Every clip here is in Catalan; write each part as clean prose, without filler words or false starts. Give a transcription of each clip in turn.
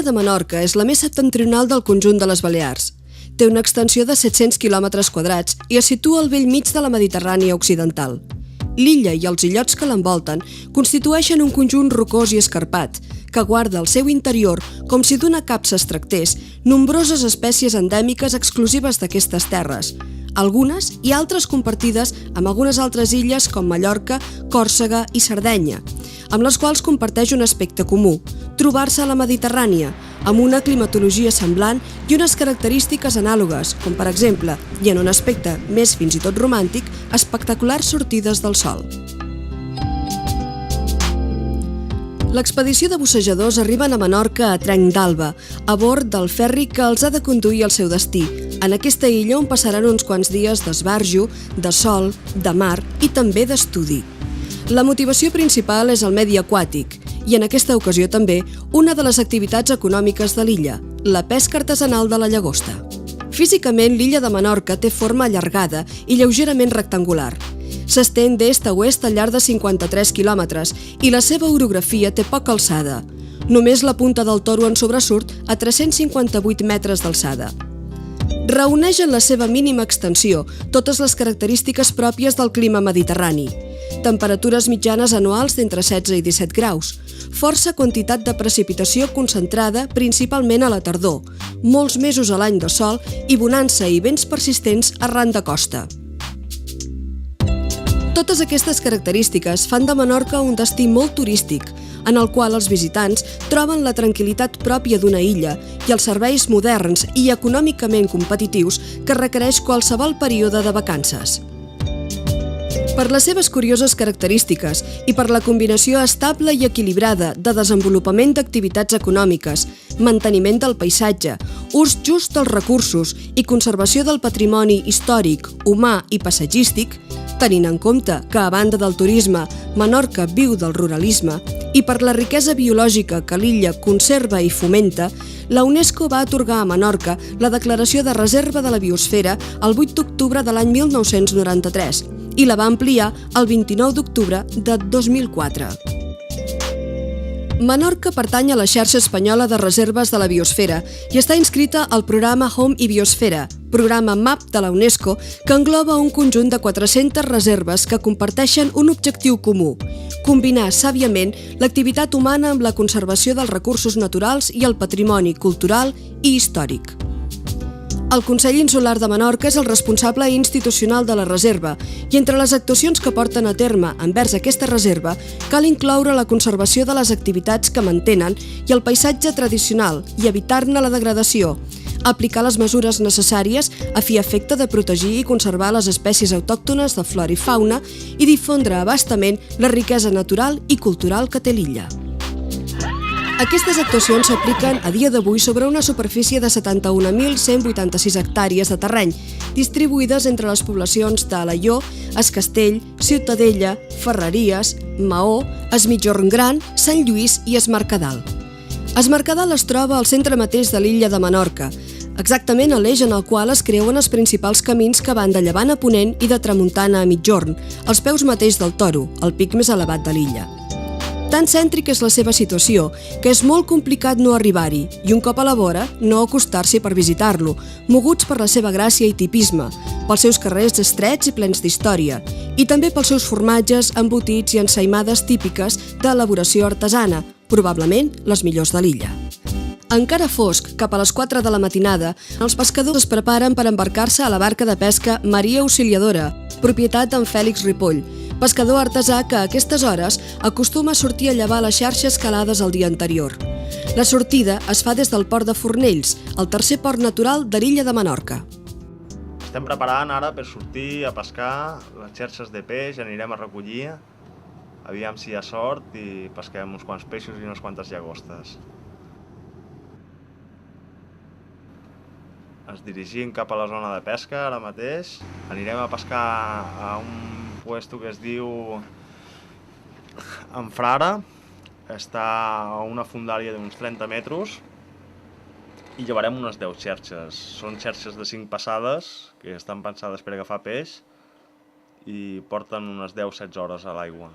de Menorca és la més septentrional del conjunt de les Balears. Té una extensió de 700 quilòmetres quadrats i es situa al bell mig de la Mediterrània occidental. L'illa i els illots que l'envolten constitueixen un conjunt rocós i escarpat, que guarda al seu interior, com si d'una capsa es tractés, nombroses espècies endèmiques exclusives d'aquestes terres, algunes i altres compartides amb algunes altres illes com Mallorca, Còrsega i Sardenya, amb les quals comparteix un aspecte comú, trobar-se a la Mediterrània, amb una climatologia semblant i unes característiques anàlogues, com per exemple, i en un aspecte més fins i tot romàntic, espectaculars sortides del sol. L'expedició de bussejadors arriben a Menorca a Trenc d'Alba, a bord del ferri que els ha de conduir al seu destí, en aquesta illa on passaran uns quants dies d'esbarjo, de sol, de mar i també d'estudi. La motivació principal és el medi aquàtic i en aquesta ocasió també una de les activitats econòmiques de l'illa, la pesca artesanal de la llagosta. Físicament, l'illa de Menorca té forma allargada i lleugerament rectangular. S'estén d'est a oest al llarg de 53 quilòmetres i la seva orografia té poca alçada. Només la punta del Toro en sobresurt a 358 metres d'alçada. Reuneix en la seva mínima extensió totes les característiques pròpies del clima mediterrani. Temperatures mitjanes anuals d'entre 16 i 17 graus, força quantitat de precipitació concentrada principalment a la tardor, molts mesos a l'any de sol i bonança i vents persistents arran de costa. Totes aquestes característiques fan de Menorca un destí molt turístic, en el qual els visitants troben la tranquil·litat pròpia d'una illa i els serveis moderns i econòmicament competitius que requereix qualsevol període de vacances. Per les seves curioses característiques i per la combinació estable i equilibrada de desenvolupament d'activitats econòmiques, manteniment del paisatge, ús just dels recursos i conservació del patrimoni històric, humà i paisatgístic, tenint en compte que, a banda del turisme, Menorca viu del ruralisme, i per la riquesa biològica que l'illa conserva i fomenta, la UNESCO va atorgar a Menorca la declaració de reserva de la biosfera el 8 d'octubre de l'any 1993 i la va ampliar el 29 d'octubre de 2004. Menorca pertany a la xarxa espanyola de reserves de la biosfera i està inscrita al programa Home i Biosfera, programa MAP de la UNESCO que engloba un conjunt de 400 reserves que comparteixen un objectiu comú: combinar sàviament l'activitat humana amb la conservació dels recursos naturals i el patrimoni cultural i històric. El Consell Insular de Menorca és el responsable institucional de la reserva i entre les actuacions que porten a terme envers aquesta reserva cal incloure la conservació de les activitats que mantenen i el paisatge tradicional i evitar-ne la degradació, aplicar les mesures necessàries a fi efecte de protegir i conservar les espècies autòctones de flora i fauna i difondre a bastament la riquesa natural i cultural que té l'illa. Aquestes actuacions s'apliquen a dia d'avui sobre una superfície de 71.186 hectàrees de terreny, distribuïdes entre les poblacions d'Alaior, Es Castell, Ciutadella, Ferreries, Maó, Es Migjorn Gran, Sant Lluís i Es Mercadal. Es Mercadal es troba al centre mateix de l'illa de Menorca, exactament a l'eix en el qual es creuen els principals camins que van de llevant a ponent i de tramuntana a migjorn, als peus mateix del Toro, el pic més elevat de l'illa. Tan cèntrica és la seva situació que és molt complicat no arribar-hi i un cop a la vora no acostar-s'hi per visitar-lo, moguts per la seva gràcia i tipisme, pels seus carrers estrets i plens d'història i també pels seus formatges, embotits i ensaïmades típiques d'elaboració artesana, probablement les millors de l'illa. Encara fosc, cap a les 4 de la matinada, els pescadors es preparen per embarcar-se a la barca de pesca Maria Auxiliadora, propietat d'en Fèlix Ripoll, pescador artesà que a aquestes hores acostuma a sortir a llevar les xarxes calades el dia anterior. La sortida es fa des del port de Fornells, el tercer port natural de l'illa de Menorca. Estem preparant ara per sortir a pescar les xarxes de peix, anirem a recollir, aviam si hi ha sort i pesquem uns quants peixos i unes quantes llagostes. Ens dirigim cap a la zona de pesca ara mateix. Anirem a pescar a un puesto que es diu En Frara. Està a una fondària d'uns 30 metres i llevarem unes 10 xerxes. Són xerxes de 5 passades que estan pensades per agafar peix i porten unes 10-16 hores a l'aigua.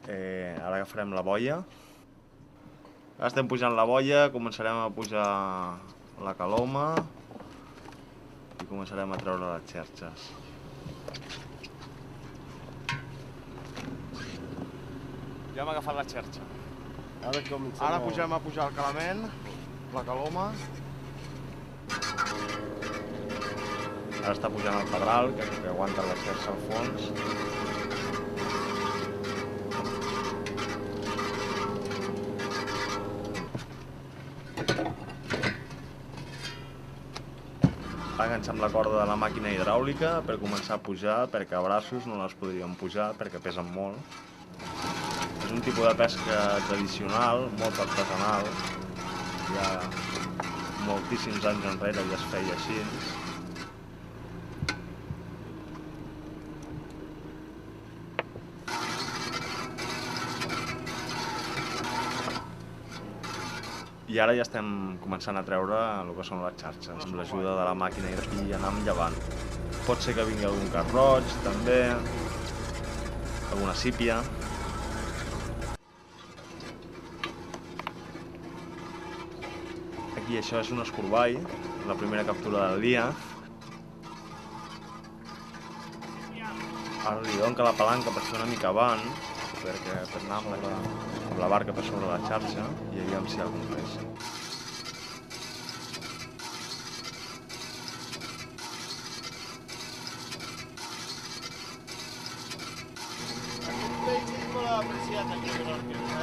Ara agafarem la boia. Ara estem pujant la boia, començarem a pujar la caloma i començarem a treure les xerxes. Ja hem agafat la xerxa. Ara pugem a pujar el calament, la caloma. Ara està pujant el pedral, que aguanta la xerxa al fons. Enganxem la corda de la màquina hidràulica per començar a pujar, perquè a braços no les podríem pujar perquè pesen molt. És un tipus de pesca tradicional, molt artesanal. Ja moltíssims anys enrere ja es feia així. I ara ja estem començant a treure el que són les xarxes, amb l'ajuda de la màquina i anem llevant. Pot ser que vingui algun carp roig, també, alguna sípia. Aquí això és un escorball, la primera captura del dia. Ara li dono la palanca per fer una mica avant, per anar amb la barca per sobre la xarxa i aviam si hi ha algun peix.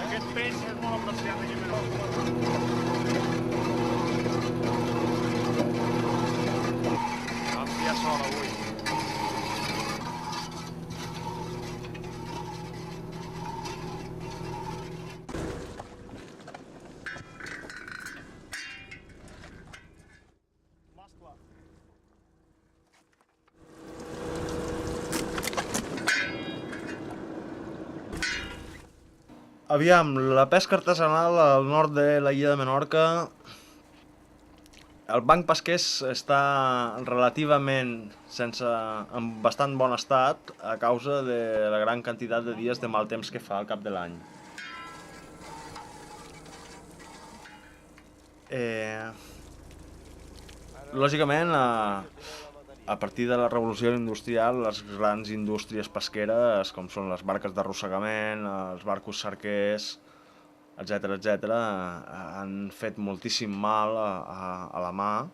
Aquest peix és molt apreciat aquí a Menorca. Vam fer sol avui. Aviam, la pesca artesanal al nord de l'illa de Menorca, el banc pesquer està relativament en bastant bon estat a causa de la gran quantitat de dies de mal temps que fa al cap de l'any. Lògicament, a partir de la revolució industrial, les grans indústries pesqueres, com són les barques d'arrossegament, els barcos cerquers, etc., han fet moltíssim mal a la mà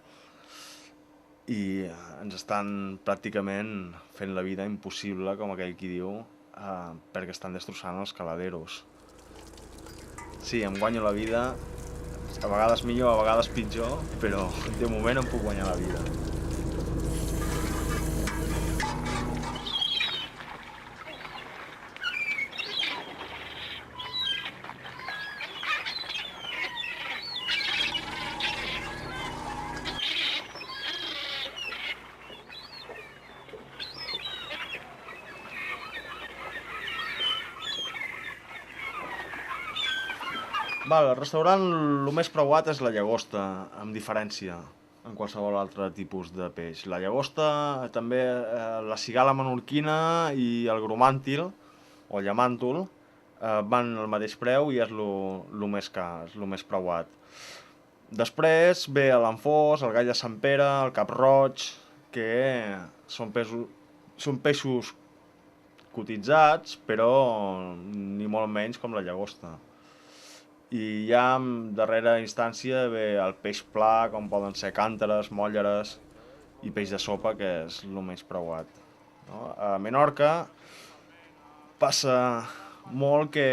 i ens estan pràcticament fent la vida impossible, com aquell qui diu, perquè estan destrossant els caladeros. Sí, em guanyo la vida, a vegades millor, a vegades pitjor, però de moment em puc guanyar la vida. El restaurant el més preuat és la llagosta, amb diferència, en qualsevol altre tipus de peix. La llagosta, també la cigala menorquina i el gromàntil, o llamàntol, van al mateix preu i és el més car, és el més preuat. Després ve l'anfós, el gall de Sant Pere, el cap roig, que són peixos cotitzats, però ni molt menys com la llagosta. I ja en darrera instància ve el peix pla, com poden ser cànteres, mòlleres i peix de sopa, que és el més preuat. A Menorca passa molt que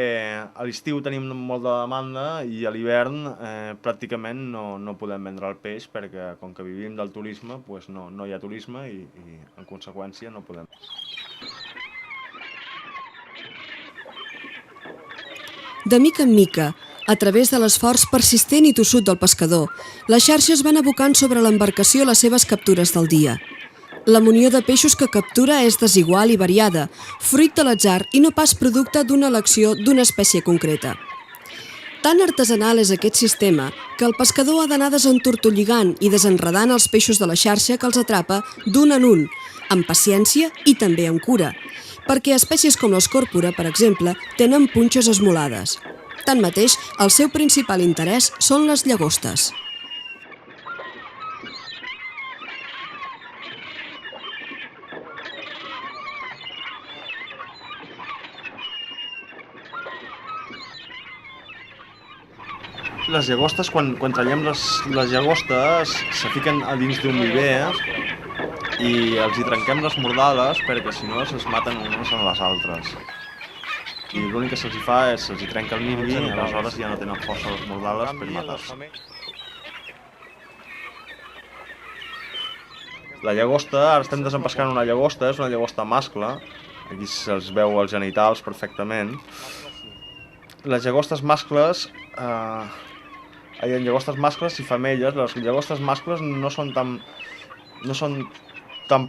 a l'estiu tenim molt de demanda i a l'hivern pràcticament no podem vendre el peix perquè com que vivim del turisme no hi ha turisme i en conseqüència no podem. De mica en mica, a través de l'esforç persistent i tossut del pescador, les xarxes van abocant sobre l'embarcació les seves captures del dia. La munió de peixos que captura és desigual i variada, fruit de l'atzar i no pas producte d'una elecció d'una espècie concreta. Tan artesanal és aquest sistema que el pescador ha d'anar desentortolligant i desenredant els peixos de la xarxa que els atrapa d'un en un, amb paciència i també amb cura, perquè espècies com l'escòrpora, per exemple, tenen punxes esmolades. Tanmateix, el seu principal interès són les llagostes. Les llagostes, quan tallem les llagostes, se fiquen a dins d'un viver i els hi trenquem les mordales perquè si no es maten unes amb les altres. I l'únic que se'ls fa és se'ls hi trenca el mirvi i aleshores ja no tenen força les mordales per matar-se. La llagosta, ara estem desempescant una llagosta, és una llagosta mascle. Aquí se'ls veu els genitals perfectament. Les llagostes mascles... Hi ha llagostes mascles i femelles. Les llagostes mascles no són tan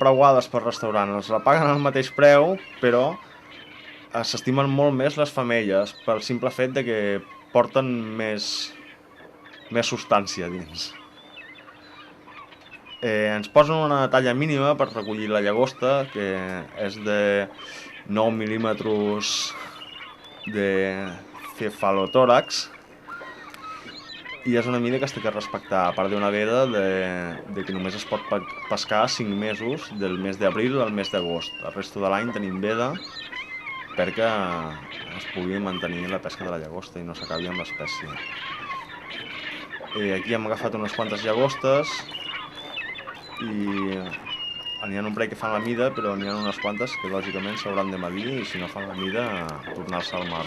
preuades per restaurant. Els la paguen al mateix preu, però s'estimen molt més les femelles pel simple fet de que porten més substància dins. Ens posen una talla mínima per recollir la llagosta, que és de 9 mil·límetres de cefalotòrax, i és una mida que es té que respectar, a part d'una veda de que només es pot pescar 5 mesos, del mes d'abril al mes d'agost. El resto de l'any tenim veda perquè es pugui mantenir la pesca de la llagosta i no s'acabi amb l'espècie. Aquí hem agafat unes quantes llagostes i n'hi ha un parell que fan la mida, però n'hi ha unes quantes que lògicament s'hauran de medir i si no fan la mida, tornar-se al mar.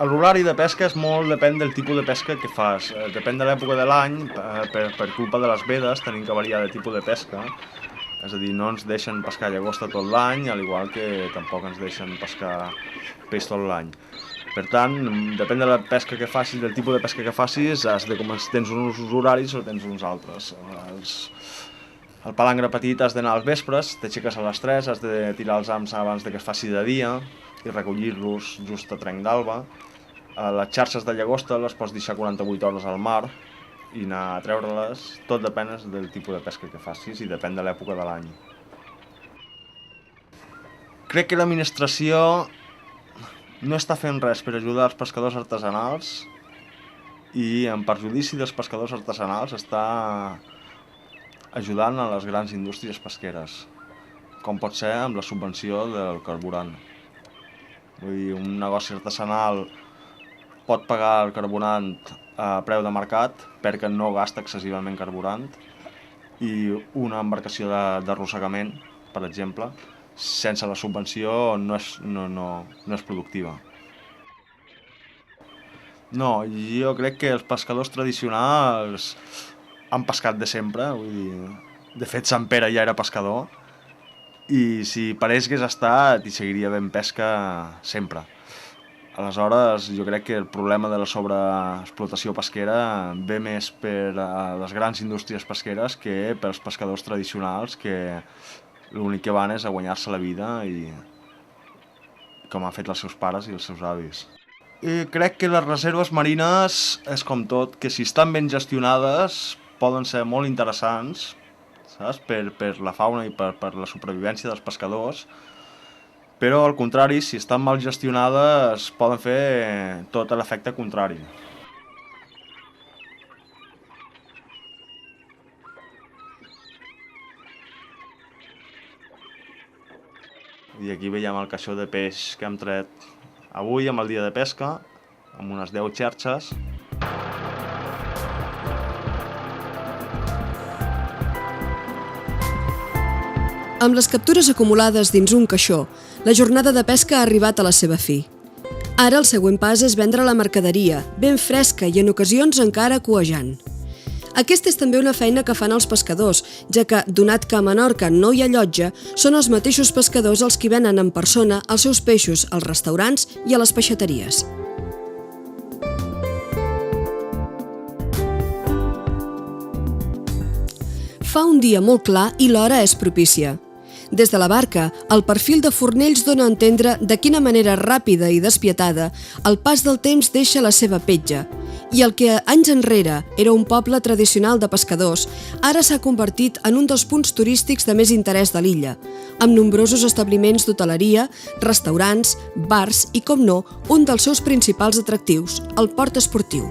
L'horari de pesca depèn del tipus de pesca que fas. Depèn de l'època de l'any, per culpa de les vedes tenim que variar de tipus de pesca. És a dir, no ens deixen pescar llagosta tot l'any, al igual que tampoc ens deixen pescar peix tot l'any. Per tant, depèn de la pesca que facis, del tipus de pesca que facis, tens uns horaris o tens uns altres. El palangre petit has d'anar als vespres, t'aixeques a les 3, has de tirar els hams abans que es faci de dia i recollir-los just a trenc d'alba. Les xarxes de llagosta les pots deixar 48 hores al mar i anar a treure-les. Tot depèn del tipus de pesca que facis i depèn de l'època de l'any. Crec que l'administració no està fent res per ajudar els pescadors artesanals i en perjudici dels pescadors artesanals està ajudant a les grans indústries pesqueres, com pot ser amb la subvenció del carburant. Vull dir, un negoci artesanal pot pagar el carburant a preu de mercat perquè no gasta excessivament carburant i una embarcació d'arrossegament, per exemple, sense la subvenció no és productiva. No, jo crec que els pescadors tradicionals han pescat de sempre, vull dir, de fet Sant Pere ja era pescador i si per ells hagués estat hi seguiria havent pesca sempre. Aleshores, jo crec que el problema de la sobreexplotació pesquera ve més per les grans indústries pesqueres que pels pescadors tradicionals, que l'únic que van és a guanyar-se la vida i com han fet els seus pares i els seus avis. I crec que les reserves marines és com tot, que si estan ben gestionades poden ser molt interessants, saps? Per la fauna i per la supervivència dels pescadors, però al contrari, si estan mal gestionades poden fer tot l'efecte contrari. I aquí veiem el caixó de peix que hem tret avui amb el dia de pesca, amb unes 10 xarxes. Amb les captures acumulades dins un caixó, la jornada de pesca ha arribat a la seva fi. Ara el següent pas és vendre la mercaderia, ben fresca i en ocasions encara cuejant. Aquesta és també una feina que fan els pescadors, ja que, donat que a Menorca no hi ha llotja, són els mateixos pescadors els qui venen en persona els seus peixos als restaurants i a les peixateries. Fa un dia molt clar i l'hora és propícia. Des de la barca, el perfil de Fornells dona a entendre de quina manera ràpida i despietada el pas del temps deixa la seva petja. I el que anys enrere era un poble tradicional de pescadors, ara s'ha convertit en un dels punts turístics de més interès de l'illa, amb nombrosos establiments d'hoteleria, restaurants, bars i, com no, un dels seus principals atractius, el port esportiu.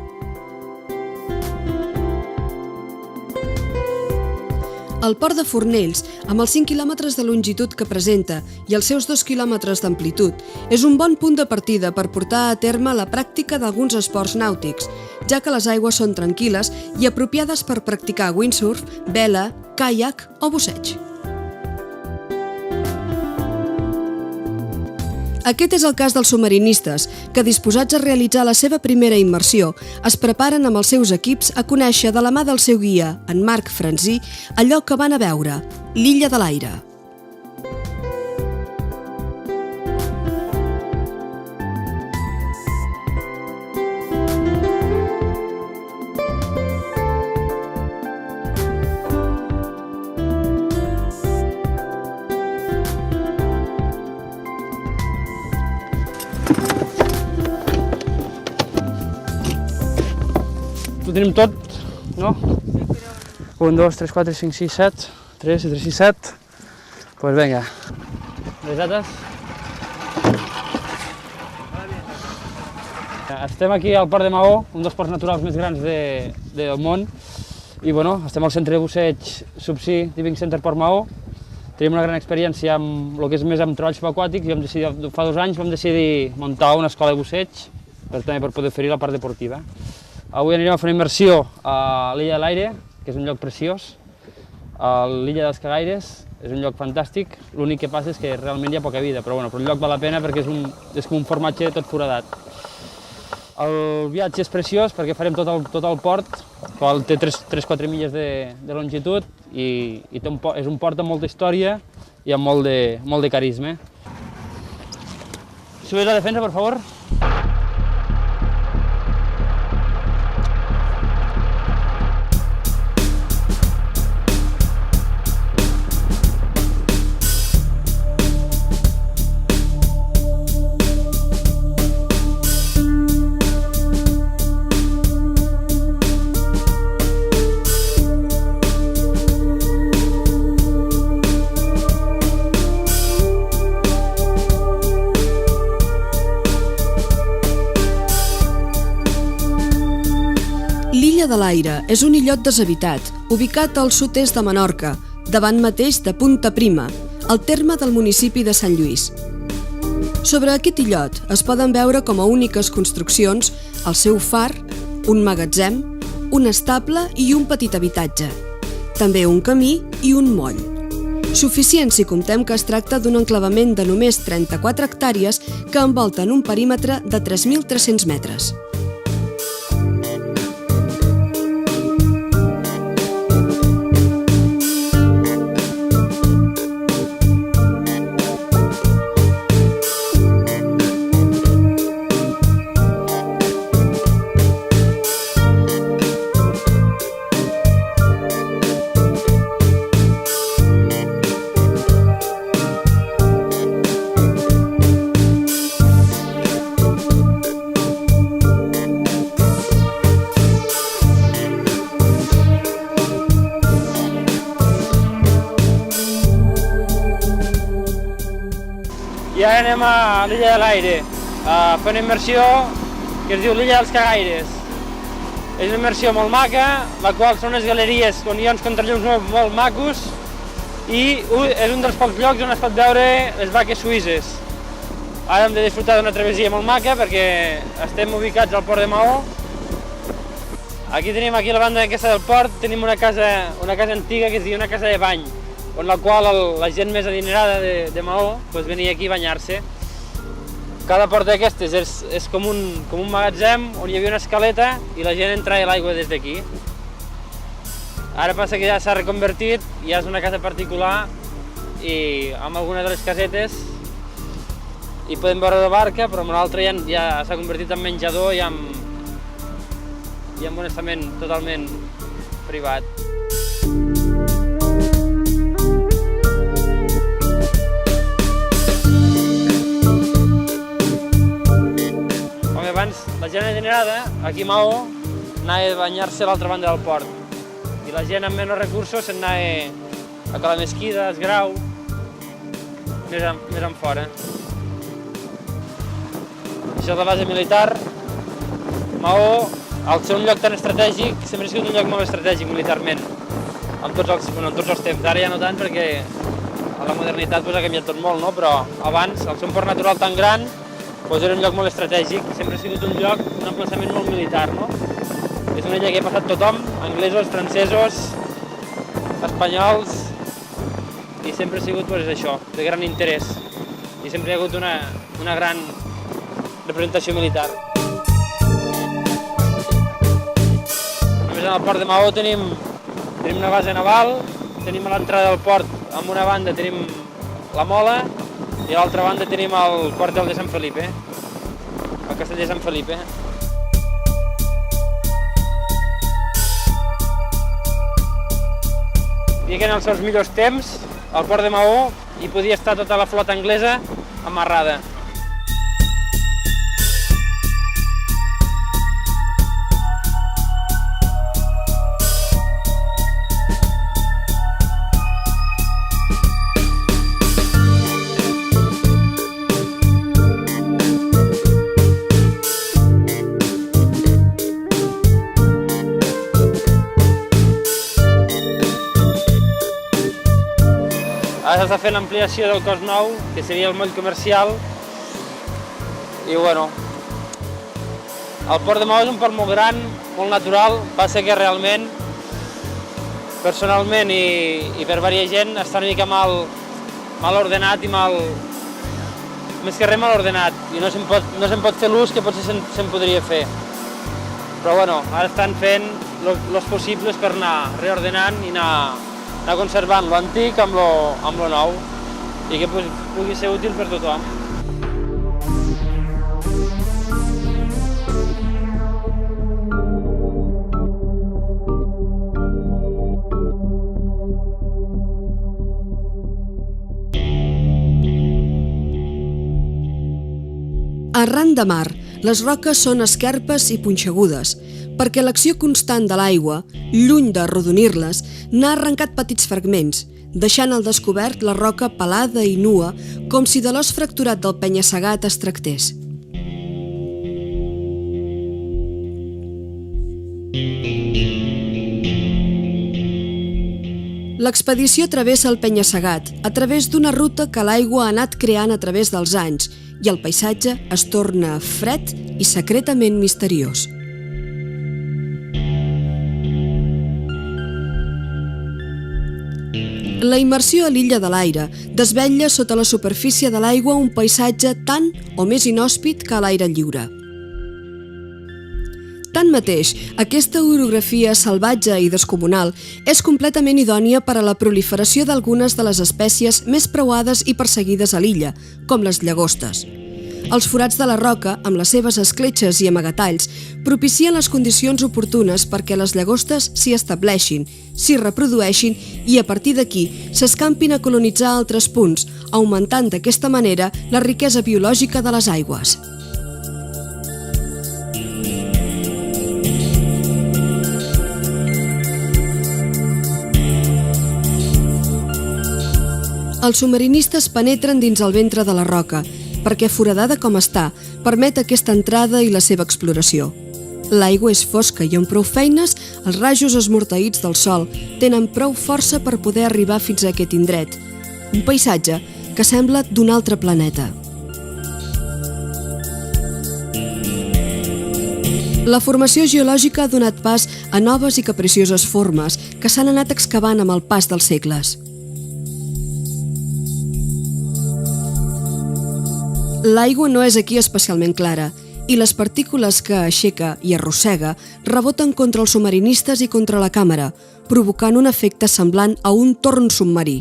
El port de Fornells, amb els 5 quilòmetres de longitud que presenta i els seus 2 quilòmetres d'amplitud, és un bon punt de partida per portar a terme la pràctica d'alguns esports nàutics, ja que les aigües són tranquil·les i apropiades per practicar windsurf, vela, caiac o busseig. Aquest és el cas dels submarinistes, que disposats a realitzar la seva primera immersió, es preparen amb els seus equips a conèixer de la mà del seu guia, en Marc Franzí, allò que van a veure, l'Illa de l'Aire. Ho tenim tot, no? 1, 2, 3, 4, 5, 6, 7, 3, 3, 6, 7. Pues vinga. Les dates. Estem aquí al Port de Maó, un dels ports naturals més grans del món. I bueno, estem al centre de busseig Subsea Diving Center Port Maó. Tenim una gran experiència amb el que és més amb treballs subaquàtics i fa 2 anys vam decidir muntar una escola de busseig també per poder oferir la part deportiva. Avui anirem a fer una immersió a l'Illa de l'Aire, que és un lloc preciós. A l'Illa dels Cagaires és un lloc fantàstic, l'únic que passa és que realment hi ha poca vida, però el lloc val la pena perquè és com un formatge tot foradat. El viatge és preciós perquè farem tot el port, que té 3-4 milles de longitud i és un port amb molta història i amb molt de carisma. Subeix la defensa, per favor. L'Illa de l'Aire és un illot deshabitat, ubicat al sud-est de Menorca, davant mateix de Punta Prima, al terme del municipi de Sant Lluís. Sobre aquest illot es poden veure com a úniques construccions el seu far, un magatzem, un estable i un petit habitatge. També un camí i un moll. Suficient si comptem que es tracta d'un enclavament de només 34 hectàrees que envolten un perímetre de 3.300 metres. I ara anem a l'Illa de l'Aire, a fer una immersió que es diu l'Illa dels Cagaires. És una immersió molt maca, la qual són unes galeries on hi ha uns contrallums molt macos i és un dels pocs llocs on es pot veure les vaques suïsses. Ara hem de disfrutar d'una travessia molt maca perquè estem ubicats al Port de Maó. Aquí tenim, aquí a la banda aquesta del port, tenim una casa antiga que es diu una casa de bany, on la qual la gent més adinerada de Maó venia aquí a banyar-se. Cada porta d'aquestes és com un magatzem on hi havia una escaleta i la gent entrava a l'aigua des d'aquí. Ara passa que ja s'ha reconvertit, ja és una casa particular i amb algunes de les casetes hi podem veure la barca, però amb l'altra ja s'ha convertit en menjador i amb un estament totalment privat. abans la gent adinerada, aquí a Maó, anava a banyar-se a l'altra banda del port. I la gent amb menys recursos se'n anava a Cala Mesquida, a Esgrau, més en fora. Això és la base militar. Maó, al ser un lloc tan estratègic, sempre ha sigut un lloc molt estratègic militarment, en tots els temps. Ara ja no tant perquè a la modernitat ha canviat tot molt, no? Però abans, al ser un port natural tan gran, era un lloc molt estratègic i sempre ha sigut un lloc, un emplaçament molt militar, no? És una illa que ha passat tothom, anglesos, francesos, espanyols, i sempre ha sigut això, de gran interès. I sempre hi ha hagut una gran representació militar. Només en el port de Maó tenim una base naval, tenim a l'entrada del port, amb una banda tenim la Mola i a l'altra banda tenim el quartel de Sant Felipe, el castell de Sant Felipe. I que en els seus millors temps, al port de Maó, hi podia estar tota la flota anglesa amarrada. Ara s'està fent l'ampliació del cos nou, que seria el moll comercial, i bueno, el port de Maó és un port molt gran, molt natural, passa que realment, personalment i per diversa gent, està una mica mal ordenat i més que res mal ordenat, i no se'n pot fer l'ús que potser se'n podria fer. Però bueno, ara estan fent els possibles per anar reordenant i anar conservant lo antic amb lo nou i que pugui ser útil per tothom. Arran de mar, les roques són esquerpes i punxegudes, perquè l'acció constant de l'aigua, lluny d'arrodonir-les, n'ha arrencat petits fragments, deixant al descobert la roca pelada i nua, com si de l'os fracturat del penya-segat es tractés. L'expedició travessa el penya-segat a través d'una ruta que l'aigua ha anat creant a través dels anys i el paisatge es torna fred i secretament misteriós. La immersió a l'illa de l'Aire desvetlla sota la superfície de l'aigua un paisatge tan o més inhòspit que a l'aire lliure. Tanmateix, aquesta orografia salvatge i descomunal és completament idònia per a la proliferació d'algunes de les espècies més preuades i perseguides a l'illa, com les llagostes. Els forats de la roca, amb les seves escletxes i amagatalls, propicien les condicions oportunes perquè les llagostes s'hi estableixin, s'hi reprodueixin i a partir d'aquí s'escampin a colonitzar altres punts, augmentant d'aquesta manera la riquesa biològica de les aigües. Els submarinistes penetren dins el ventre de la roca, perquè foradada com està, permet aquesta entrada i la seva exploració. L'aigua és fosca i amb prou feines, els rajos esmorteïts del sol tenen prou força per poder arribar fins a aquest indret, un paisatge que sembla d'un altre planeta. La formació geològica ha donat pas a noves i capricioses formes que s'han anat excavant amb el pas dels segles. L'aigua no és aquí especialment clara i les partícules que aixeca i arrossega reboten contra els submarinistes i contra la càmera, provocant un efecte semblant a un torn submarí.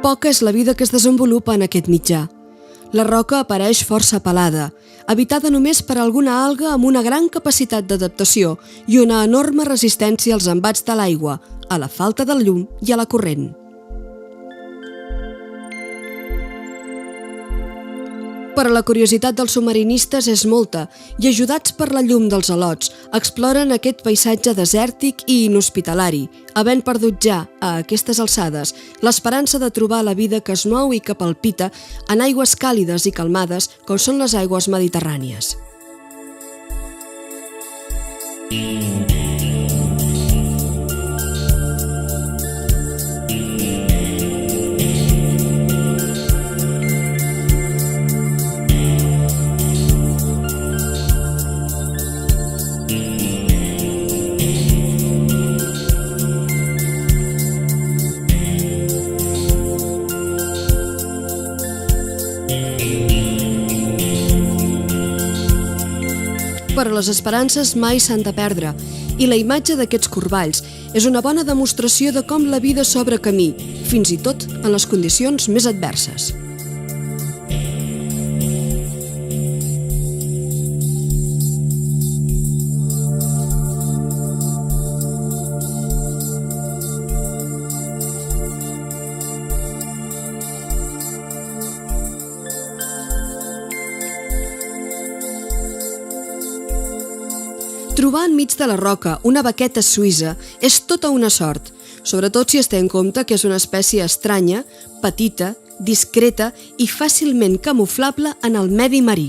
Poca és la vida que es desenvolupa en aquest mitjà. La roca apareix força pelada, habitada només per alguna alga amb una gran capacitat d'adaptació i una enorme resistència als embats de l'aigua, a la falta de llum i a la corrent. Però la curiositat dels submarinistes és molta i, ajudats per la llum dels alots, exploren aquest paisatge desèrtic i inhospitalari, havent perdut ja, a aquestes alçades, l'esperança de trobar la vida que es mou i que palpita en aigües càlides i calmades com són les aigües mediterrànies. Però les esperances mai s'han de perdre, i la imatge d'aquests corballs és una bona demostració de com la vida s'obre camí, fins i tot en les condicions més adverses. Trobar enmig de la roca una baqueta suïssa és tota una sort, sobretot si es té en compte que és una espècie estranya, petita, discreta i fàcilment camuflable en el medi marí.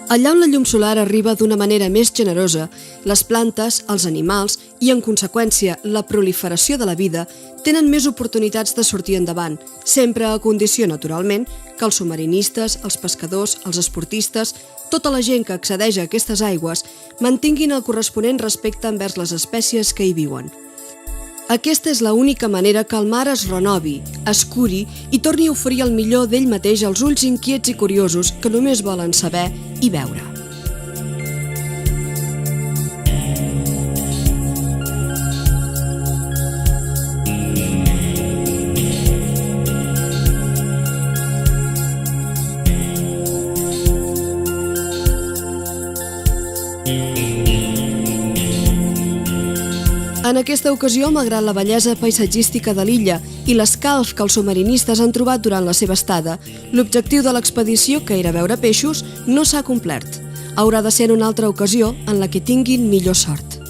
Allà on la llum solar arriba d'una manera més generosa, les plantes, els animals i, en conseqüència, la proliferació de la vida tenen més oportunitats de sortir endavant, sempre a condició, naturalment, que els submarinistes, els pescadors, els esportistes, tota la gent que accedeix a aquestes aigües mantinguin el corresponent respecte envers les espècies que hi viuen. Aquesta és l'única manera que el mar es renovi, es curi i torni a oferir el millor d'ell mateix als ulls inquiets i curiosos que només volen saber i veure. En aquesta ocasió, malgrat la bellesa paisatgística de l'illa i l'escalf que els submarinistes han trobat durant la seva estada, l'objectiu de l'expedició, que era veure peixos, no s'ha complert. Haurà de ser en una altra ocasió en la que tinguin millor sort.